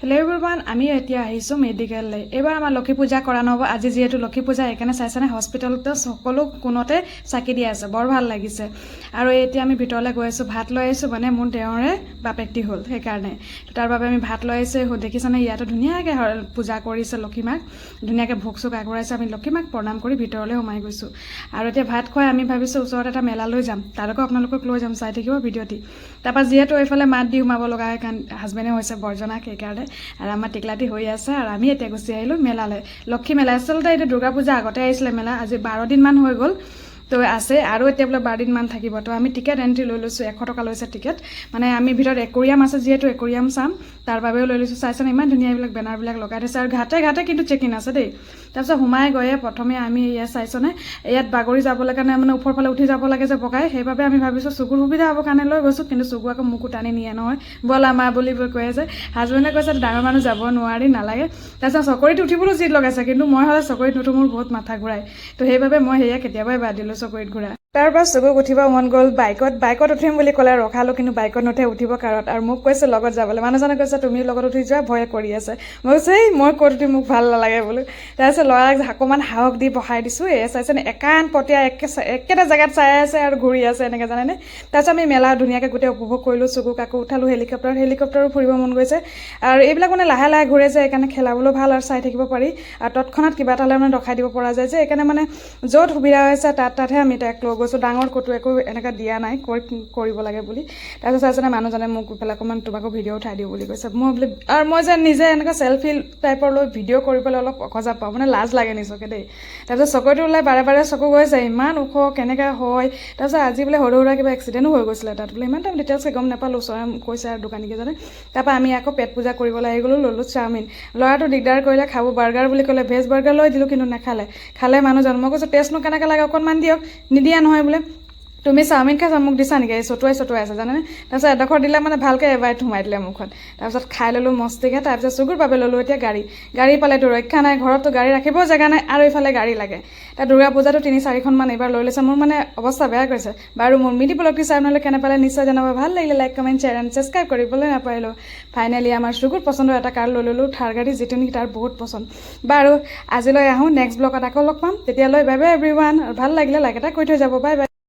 Hello' everyone, আমি এতিয়া আহিছোঁ মেডিকেললৈ। এইবাৰ আমাৰ লক্ষী পূজা কৰা নহ'ব। আজি যিহেতু লক্ষী পূজা, সেইকাৰণে চাইছেনে হস্পিটেলতে সকলো কোণতে চাকি দিয়া আছে, বৰ ভাল লাগিছে। আৰু এতিয়া আমি ভিতৰলৈ গৈ আছোঁ, ভাত লৈ আহিছোঁ, মানে মোৰ দেওৰে বাপেকটি হ'ল, সেইকাৰণে তাৰ বাবে আমি ভাত লৈ আহিছোঁ। দেখিছেনে ইয়াতো ধুনীয়াকৈ পূজা কৰিছে লক্ষী মাক, ধুনীয়াকৈ ভোগ চোগ আগবঢ়াইছে। আমি লক্ষী মাক প্ৰণাম কৰি ভিতৰলৈ সোমাই গৈছোঁ। আৰু এতিয়া ভাত খুৱাই আমি ভাবিছোঁ ওচৰত এটা মেলা লৈ যাম, তালৈকো আপোনালোকক লৈ যাম, চাই থাকিব ভিডিঅ'টি। তাৰপৰা যিহেতু এইফালে মাত দি সোমাব লগা হয়, কাৰণ হাজবেণ্ডে হৈছে বৰজনাক, সেইকাৰণে আৰু আমাৰ টিকলাটি হৈ আছে। আৰু আমি এতিয়া গুচি আহিলোঁ মেলালৈ, লক্ষী মেলা। আচলতে এতিয়া দুৰ্গা পূজা আগতে আহিছিলে মেলা, আজি 12 দিনমান হৈ গ'ল তো আছে, আৰু এতিয়া বোলে 12 দিনমান থাকিব। তো আমি টিকেট এণ্ট্ৰি লৈ লৈছোঁ, 100 টকা লৈছে টিকেট। মানে আমি ভিতৰত একুৰিয়াম আছে, যিহেতু একুৰিয়াম চাম, তাৰ বাবেও লৈ লৈছোঁ। চাইছেনে ইমান ধুনীয়া এইবিলাক বেনাৰবিলাক লগাই থৈছে, আৰু ঘাটে ঘাটে কিন্তু চেকিন আছে দেই। তাৰপিছত সোমাই গৈয়ে প্ৰথমে আমি ইয়াত চাইছনে, ইয়াত বাগৰি যাবলৈ কাৰণে মানে ওপৰ ফালে উঠি যাব লাগে যে বগাই, সেইবাবে আমি ভাবিছোঁ চকুৰ সুবিধা হ'বৰ কাৰণে লৈ গৈছোঁ। কিন্তু চকু আকৌ মোকো টানি নিয়ে নহয়, ব'ল আমাৰ বুলি কৈ আছে। হাজবেণ্ডে কৈছে ডাঙৰ মানুহ যাব নোৱাৰি, নালাগে। তাৰপিছত চকৰিত উঠিবলৈ জিদ লগাইছে, কিন্তু মই হ'লে চকৰিত নুঠো, মোৰ বহুত মাথা ঘূৰাই। তো সেইবাবে মই সেয়া কেতিয়াবাই বাদ দিলোঁ চকৰিত ঘূৰা। তাৰপৰা চকুক উঠিব মন গ'ল, বাইকত উঠিম বুলি ক'লে ৰখালোঁ, কিন্তু বাইকত নুঠে, উঠিব কাৰত। আৰু মোক কৈছে লগত যাবলৈ, মানুহজনে কৈছে তুমি লগত উঠি যোৱা, ভয়ে কৰি আছে। মই কৈছোঁ এই মই ক'ত উঠি, মোক ভাল নালাগে বোলো। তাৰপিছত ল'ৰাক অকণমান সাহস দি বহাই দিছোঁ। এয়া চাইছেনে একান পতিয়া একেটা জেগাত চাই আছে আৰু ঘূৰি আছে এনেকৈ, জানেনে। তাৰপিছত আমি মেলা ধুনীয়াকৈ গোটেই উপভোগ কৰিলোঁ। চকুক আকৌ উঠালোঁ হেলিকপ্টাৰো ফুৰিব মন গৈছে। আৰু এইবিলাক মানে লাহে লাহে ঘূৰে যে, সেইকাৰণে খেলাবলৈ ভাল আৰু চাই থাকিব পাৰি। আৰু তৎক্ষণাত কিবা এটা হ'লে মানে ৰখাই দিব পৰা যায় যে, সেইকাৰণে মানে য'ত সুবিধা হৈছে তাতহে আমি তাইক লৈ গৈছোঁ। ডাঙৰ ক'তো একো এনেকৈ দিয়া নাই কৰিব লাগে বুলি। তাৰপিছত চাইছেনে মানুহজনে মোক পেলাই অকণমান তোমাকো ভিডিঅ' উঠাই দিওঁ বুলি কৈছে। মই বোলে, আৰু মই যে নিজে এনেকৈ চেল্ফি টাইপৰ লৈ ভিডিঅ' কৰিবলৈ অলপ অসজাপ পাওঁ, মানে লাজ লাগে নিজকে দেই। তাৰপিছত চকুটো ওলাই বাৰে বাৰে চকু গৈছে, ইমান ওখ কেনেকৈ হয়। তাৰপিছত আজি বোলে সৰু সুৰা কিবা এক্সিডেণ্টো হৈ গৈছিলে তাত বোলে, ইমান টাইম ডিটেইলছকৈ গম নাপালোঁ, ওচৰে কৈছে আৰু দোকানীকেইজনে। তাৰপৰা আমি আকৌ পেট পূজা কৰিবলৈ আহি গ'লোঁ, ল'লোঁ চাওমিন। ল'ৰাটো দিগদাৰ কৰিলে, খাব বাৰ্গাৰ বুলি ক'লে, ভেজ বাৰ্গাৰ লৈ দিলোঁ, কিন্তু খালে মানুহজন। মই কৈছোঁ টেষ্টনো কেনেকৈ লাগে অকণমান দিয়ক, নিদিয়া নহয় বোলে। তুমি চাওমিন খাইছা, মোক দিছা নেকি, এই চটুৱাই আছে জানেনে। তাৰপিছত এডোখৰ দিলে মানে ভালকৈ এবাইট সোমাই দিলে মুখত। তাৰপিছত খাই ল'লোঁ মস্তিকৈ। তাৰপিছত চকুৰ বাবে ল'লোঁ এতিয়া গাড়ী পালেতো ৰক্ষা নাই, ঘৰততো গাড়ী ৰাখিবও জেগা নাই, আৰু এইফালে গাড়ী লাগে। এতিয়া দুৰ্গা পূজাটো 3-4খনমান এইবাৰ লৈ লৈছে, মোৰ মানে অৱস্থা বেয়া কৰিছে। বাৰু মোৰ মিডি ব্লগটি চাই নহ'লে কেনে পালে নিশ্চয় জনাব। ভাল লাগিলে like, comment, share and subscribe কৰিবলৈ নাপাৰিলোঁ। ফাইনেলি আমাৰ চকুৰ পচন্দৰ এটা কাৰ লৈ ল'লোঁ, থাৰ গাড়ী, যিটো নেকি তাৰ বহুত পচন্দ। বাৰু আজিলৈ আহোঁ, নেক্সট ব্লগত আকৌ লগ পাম, তেতিয়ালৈ বাই বাই এভৰিৱান। ভাল লাগিলে লাইক এটা কৰি থৈ যাব, বাই বাই।